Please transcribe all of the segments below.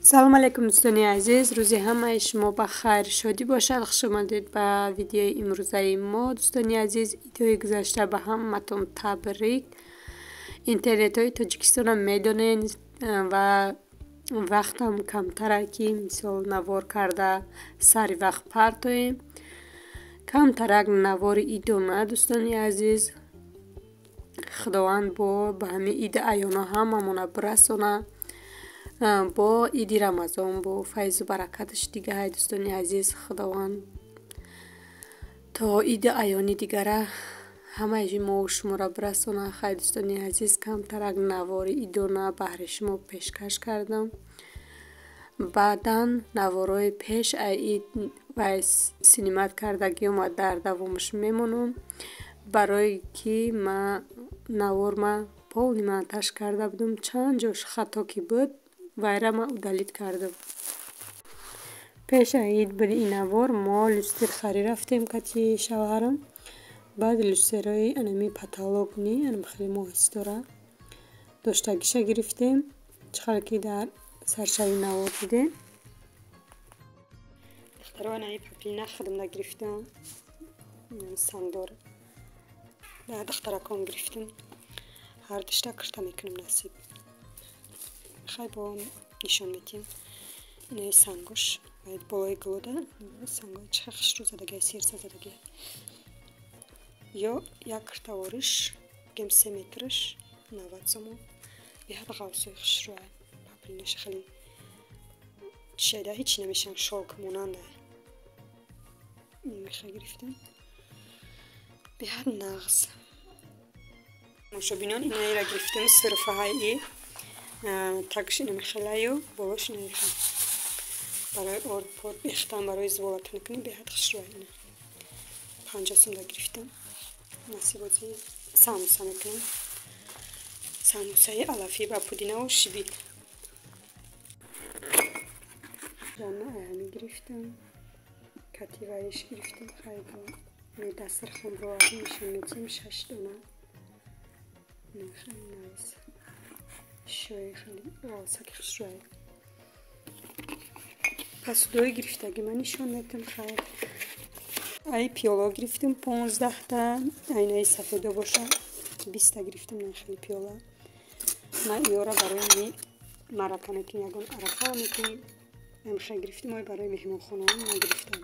سلام علیکم دوستان عزیز، روزی همه شما بخیر، شادی باشد. خوش آمدید به ویدیو امروزه ما. دوستان عزیز، ویدیوی گذشته به همتون تبریک. اینترنت های تاجیکستان هم میدونین و وقتم کمتره که مثال نوار کرده سری وقت پرتویم. کمترک نوار ایدونه دوستان عزیز. خداوند به همه اید ایانا هممون برسونه. با ایدی رمضان با فیض و برکتش دیگه های دوستان عزیز، خداوند تا اید ایانی دیگره همه ما و شما را برسونه. خیلی دوستان عزیز، کمترک نوار ایدونه بهر شما پیشکش کردم. بعدا نوارای پیش اید و سینمات کردگی و در دوامش میمونم، برای که من نوار ما پول منتش کرده بودم، چند جاش خطا کی بود وایره ما ادلیت کردم. پیش اید بر این نوار ما لوستر خری رفتیم کتی شوهرم. بعد لوسترهای انمی پتالوگ نی انم خیلی موهستوره داشتگیشه گرفتیم، چخار که در سرشوی نوار بودیم. دختران ای پپی نخدم نگرفتم، سندور در دخترکان گرفتم. هر دشته کرده میکنم نصیب. خیلی با نشان میتیم. اینه سنگوش باید بالای گلوده سنگوی چخش رو زدگه سیرسه زدگه یا یک کرتوارش گم 3 مترش 90 سمو یه هر غوصوی خش روی پپلینش خیلی شده هیچ نمیشن شالک موننده. میخواه گرفتم به هر نغز ماشو بینان اینه را گرفتم. صرفه های تاکش اینه میخلایو بالاش نمیخواه برای آرد پاد بیختم برای زوالت نکنیم به هر خش روی اینه 50 سم را گرفتم. نصیباتی ساموسه میکنم، ساموسه علفی با پودینه و شبیت. جانه ایهمی گرفتم، کتی ویش گرفتم. خیلی می دستر خون رو آدم میشن میتیم 6 دونه خیلی نویز شوی خیلی والسک خش روی. پس دوی گرفتگی من نشان میتیم. خیلی ای پیالا گرفتم 15 تا، اینه سفیده باشه 20 تا گرفتم. من خیلی پیالا من ایورا برای مرکه میکنی یکون عرفه میکنی امشه گرفتم. های برای مهمان خونه هم نگرفتم.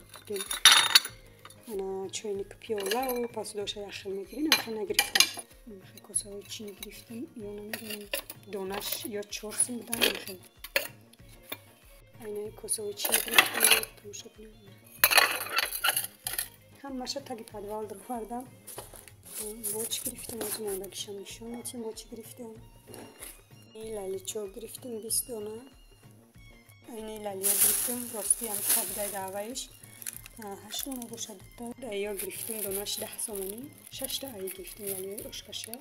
انا چوینی که پیالا و پس دوشه یخل میگیرین امشه نگرفتم. امشه کاسه های چینی گرفتم یا نمیدونم دونش یا 4 سیم بودن. امشه اینه کاسه های چینی گرفتم تماشا کنیم. همشه تاگی پدوال در خوردم. باچ گرفتم از مولکشم نشون میتیم. باچ گرفتم این لالیچو گرفتم 20 دونه. اینه لالیا گرفتم راستی هم خبده دعویش 8 دونه باشه. دایا گرفتم دونش 10 سومونی 6 تا ای گرفتم. لالیای اشکشه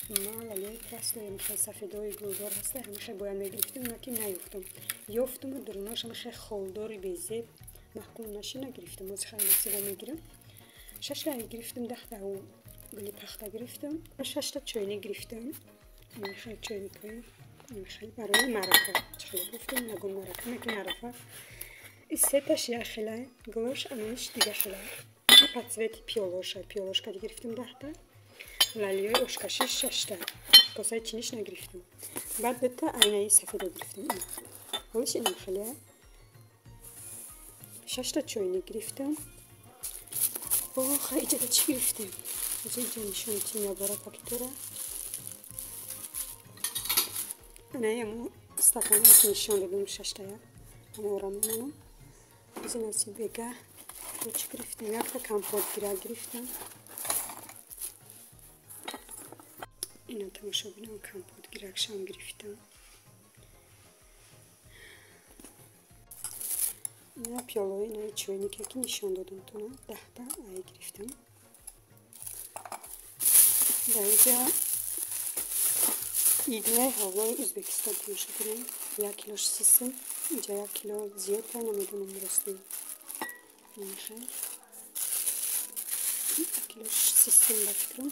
ما لالیای پرستو هم خیلی سفیدای گلدار هسته همه خیلی باید میگرفتم نکی نیفتم یافتم و دروناش هم خیلی خالداری بیزید محکوم نشی نگرفتم. از خیلی نصیبا میگیرم. 6 تا ای گرفتم 10 تا و گلی پخته گرفتم. 6 تا چوینی گرفتم. این خیلی چوینی کنیم این خیلی برای مرکه خیلی گفتم نگون مرکه میکنی عرفه. این 3 تاش یه خیلی گلوش امنش دیگه خیلی پتسویتی پیالوش که گرفتم 10 تا. لالیای اشکشش 6 تا کاسه چینیش نگرفتم. بعد 2 تا اینه سفیده گرفتم. حالش اینم خیلی 6 تا چوینی گرفتم. خیلی جدا چی گرفتم از اینجا نشون تیم یا برای پاکتوره. نه امو استکانه نشون دادم 6 تا امو را میمونم. از این اسی بگه چی گرفتم. یک تا کمپوت گرفتم. اینا تماشا بینم کمپوت گرکشم گرفتم. اینا پیالوی اینا چوینی که نشان دادم تو 10 تا ای گرفتم. در اینجا ایدنه هوای ازبکستان تماشا کنیم. 1 کیلوش 30 سم. اینجا 1 کیلو زیاد تا نمیدونم راستی نمیخواه 1 کیلوش 30 سم بفکرم.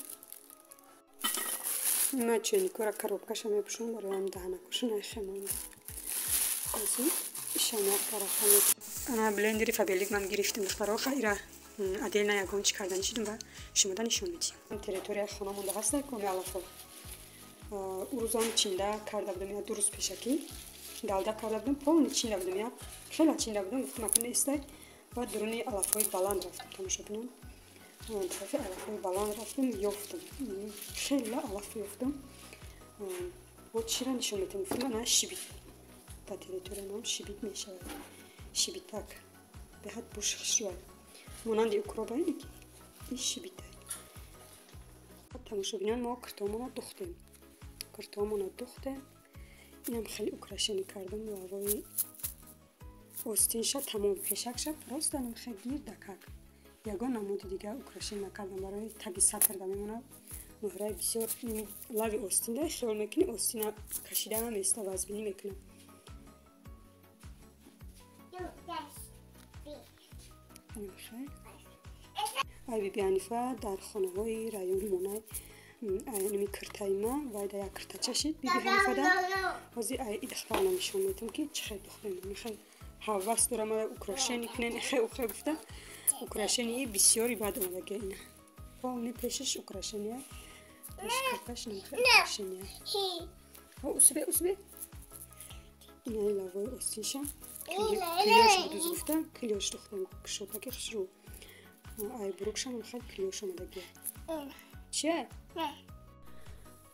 ما چینی کورا کروبکش هم میپوشم برای هم دهنکوش نخیمونم. شانه طرفانه انا بلندری فابریک من گرفتم دخترها خیره ادیل نه یکون چی کردن شدیم و شما دا نشون میدیم تریتوری خونه مونده هست کمی علافه او روزان چینده کرده بودم یا 2 روز پیشکی دالده کرده بودم پول چینده بودم یا خیلی چینده بودم گفتم مکن نیسته و درونی علافه بلند رفتم تماشا بینم طرف علافه بلند رفتم یافتم خیلی علافه یافتم و چی را نشون میدم گفتم نه شیبید تا تریتوری نام شیبید میشه شیبید تک به حد بوش شوید مانند اوکراینی که این شیبید تماشا بینم ما کرتامون دوختیم کرتامون دوختیم اینم خیلی اوکراشنی کردم و وای آستینش تمام پیشکش راست دارم خیلی گیر دکک یگان نمود دیگه اوکراشن نکردم برای تگی سطر دمیمونه مهره بسیار لوی آستین ده خیال میکنی آستین کشیدن هم است وزبینی میکنم ای بی حنیفه در خانه های رایون مونه نمی کرتای ما و در یک کرتا چشید بی حنیفه ده وزی ای دختر نمیشون میتونم که چه دختر خیلی حواس دارم اوکراشنی کنن خیلی اوخه گفته اوکراشنی بسیاری بد اومده اینه پاونی پیشش اوکراشنیه پیش کرتاش نمیخواه اوکراشنیه اوسبه اینه لوای استیشم کلیاش بدوز گفته کلیاش دختم کشوتا که خشرو ای بروکشم خیلی کلیاش اومده گه چیه؟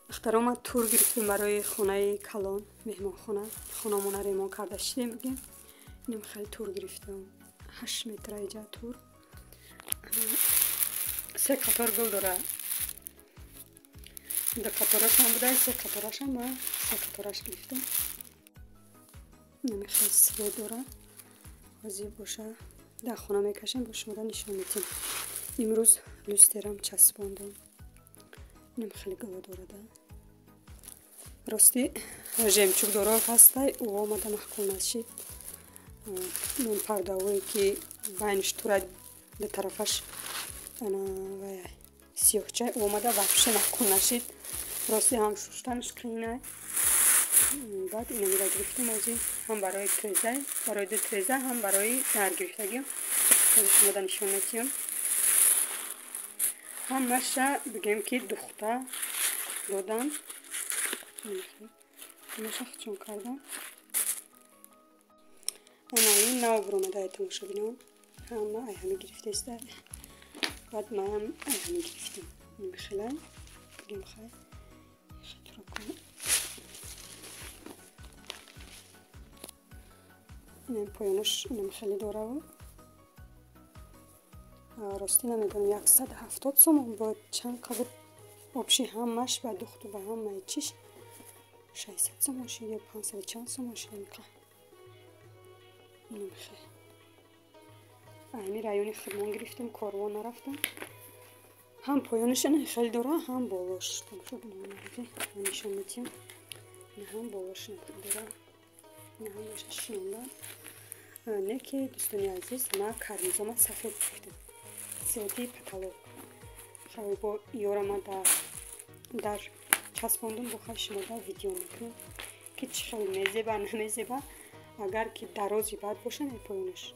اخترام تور گرفتیم برای خونه کلان مهمان خونه مونه ریمان کرده شدیم بگیم اینم خیلی تور گرفتم 8 متر ایجا تور 3 قطار گل داره 2 قطارش هم بوده 3 قطارش هم با 3 قطارش گرفتم اینم خیلی سوی داره وزیب باشه در خونه میکشیم با شما نشون میدیم امروز لوسترم چسباندم اینم خیلی گل داره راستی ژمچوب داره هسته او آمده محکول نشید اون پرده‌ای که بینش توره به طرفش سیاهچه او آمده وحشه محکول نشید راستی هم شوشتنش کنه بعد اینو میره گرفتیم ازی هم برای تریزه برای دو تریزه هم برای در گرفتگیم شما دا نشون میدیم همش بگیم که دختر دادم همش چون کردم این نو برامده تماشا بینم همه گرفته است بعد من هم همه گرفتم میخلم بگیم خیلی رو کنم این پایانش اینم خیلی داره و راستی نمیدونم 170 سوم با چند قبل آبشی همش با دختو به هم میچیش 600 سوم شد یا 500 چند سوم شد میکنم اینم خیلی همین رایونی خرمان گرفتم کاروان نرفتم هم پایانش خیلی داره هم بالاش تماشا بینم نشون میدیم این هم بالاش داره این هم باشه شیندن نه که دوستانی عزیز ما کارمیزم سفید گرفتم سیاتی پتالوگ خیلی با یارم در چسباندم با خیلی شما در ویدیو میکنم که چه خیلی میزه با نمیزه با اگر که درازی باید باشه نه پایانش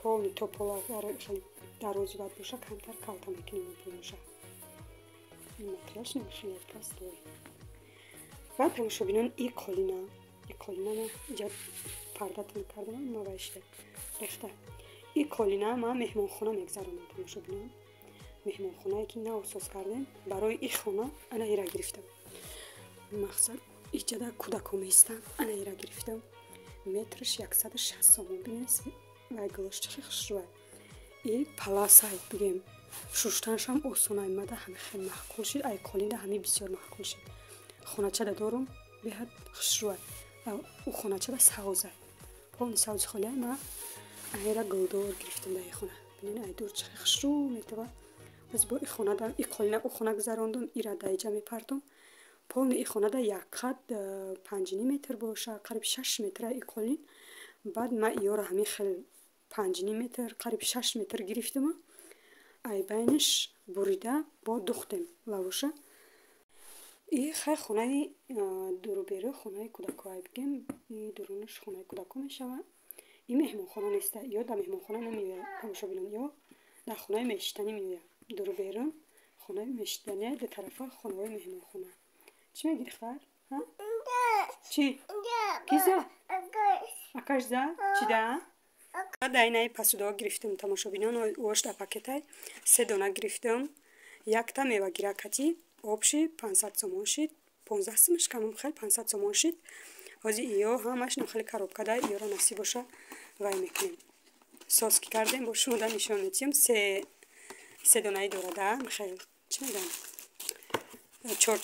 پول توپولا خیلی درازی باید باشه کمتر کالتا میکنیم پایانش این مطرش نمیشه یک پس دوری و تماشا بینن این کلینا من اینجا پردت میکردم ما بایشته ریخته این کلینا من مهمان خونه میگذارم تماشا بینن مهمان خونه که نه اساس کردم برای این خونه انا ایرا گرفتم مقصد اینجا در کودکو میستم انا ایرا گرفتم مترش 160 سوم بینست و گلوش چخی خشروه این پلاسای بگیم شوشتنش هم آسان آمده همه خیلی محکول شد ای کلینا همه بسیار محکول شد خونه چه دارم به حد خشروه او خونه چه سوزه پول سوز خاله ما ایرا گلدور گرفتم در این خونه ببینین ای دور چه خشرو میتوه از با این خونه دا این کلینا او خونه گذراندم ایرا دایجا میپردم پول این خونه دا یک قد 5 متر باشه قریب 6 متر این کلین بعد ما ایارا همین خیلی 5 متر قریب 6 متر گرفتم ای بینش بریده با دختم لواشه این خیلی خونه دورو خونه کودکای بگیم این درونش خونه کودکا میشود. این مهمون خانه نیست یا در مهمون خانه نمیوید تماشا بینن یا در خونه میشتنی میوید. دورو بیرون خونه میشتنی در طرف خونه های مهمون خانه. چی میگی دختر؟ ها؟ چی؟ کی زد؟ آکاش زد؟ چی ده؟ در اینای پسودا گرفتم تماشا بینن اوش در پاکتای 3 دانه گرفتم. یک تا میوه گیرکتی آبشی 500 سومون شد 15 سومش کمم خیلی 500 سومون شد. از ایو همش نخلی کارب کده ایو را نصیب باشه وای میکنیم. ساس که کردیم با شما در نشان میتیم 3 دانه دورده خیلی چی میگم 4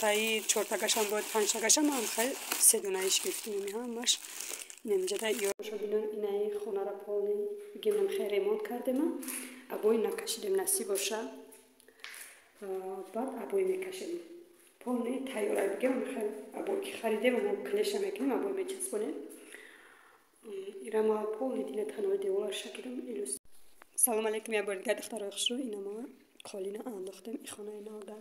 تا گشم بود 5 تا گشم هم خیلی 3 دانه ایش گرفتیم همش نمیجه در ایو شو بینن اینای خونه را پالی بگیم من خیلی ریمونت کردیم ابوی نکشیدیم نصیب باشه بعد ابوی میکشیم پالی تیاره بگیم خیلی ابوی که خریدیم و کلیشه میکنیم ابوی میچسبونیم ایرا ما پالی دیگه تنهای دیوار شکلیم ایلوس. سلام علیکم یا بردگاه دختر اخشو اینا ما خالینه انداختیم ای خانه اینا در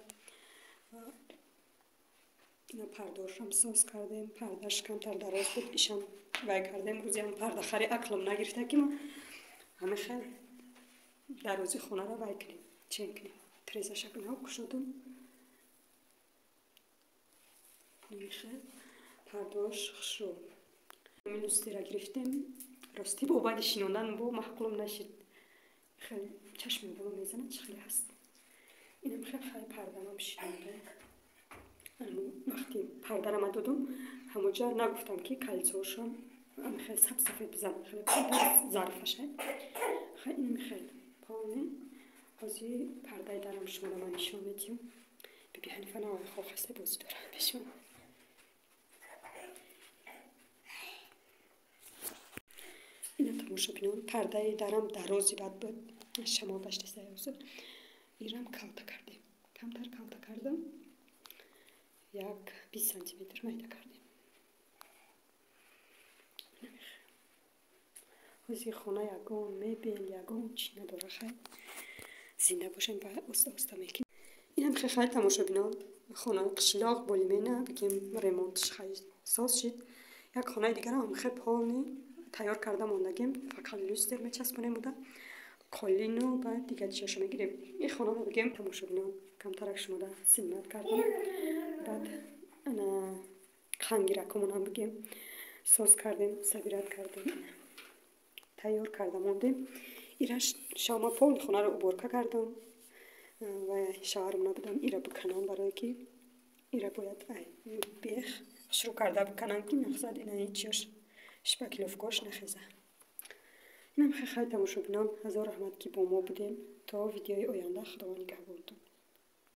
اینا پرداش هم ساز کردیم پرداش کمتر دراز بود ایشم وای کردیم روزی هم پرده خری اکلم نگرفته که ما همه خیلی در روزی خونه را وای کنیم چین کنیم تریزه شکل ها کشودم نمیشه پرداش خشو همین لستی را گرفتیم راستی با بعد شینوندن با محکلم نشد خیلی چشم بالا میزنه چه خیلی هست اینم خیلی پرده هم شینونده وقتی پرده را من دادم همونجا نگفتم که کلسوشم هم خیلی سفید بزن خیلی ظرفش خیلی اینم خیلی پانه ازی پرده درم شما را من نشون میدیم بیبی حنیفه نوای خواه خسته بازی دارم بشون اینا تماشا بینم پرده درم درازی بد بود شما داشته سیوزه ایرم کلتا کردیم کمتر کلتا کردم یک 20 سانتی متر میده کردیم حوزی خونه یکون میبیل یکون چی نداره خیلی زنده باشیم و استا میکنیم اینم خیلی تماشا بینم خونه قشلاق بولیمه نه بگیم ریمونتش خیلی ساز شد یک خونه دیگر هم خیلی پالی تیار کرده موندگیم فقط لوستر میچسبونیم بوده قالینو بعد دیگه چیشو میگیریم این خونه رو بگیم تماشا بینم کمترک شما ده سینمت کردیم بعد انا خنگیرکمون هم بگیم ساز کردیم سبیرت کردیم تیار کرده موندیم ایرش شما پول خونه رو عبور کردم و شوهرم نبودم ایره بکنم برای که ایره باید بیخ شروع کرده بکنم که مقصد اینه هیچیش شپکلوف گوش نخیزه اینم خیلی تماشا بینم هزار رحمت که با ما بودین تا ویدیوی آینده خداوند نگهدارتون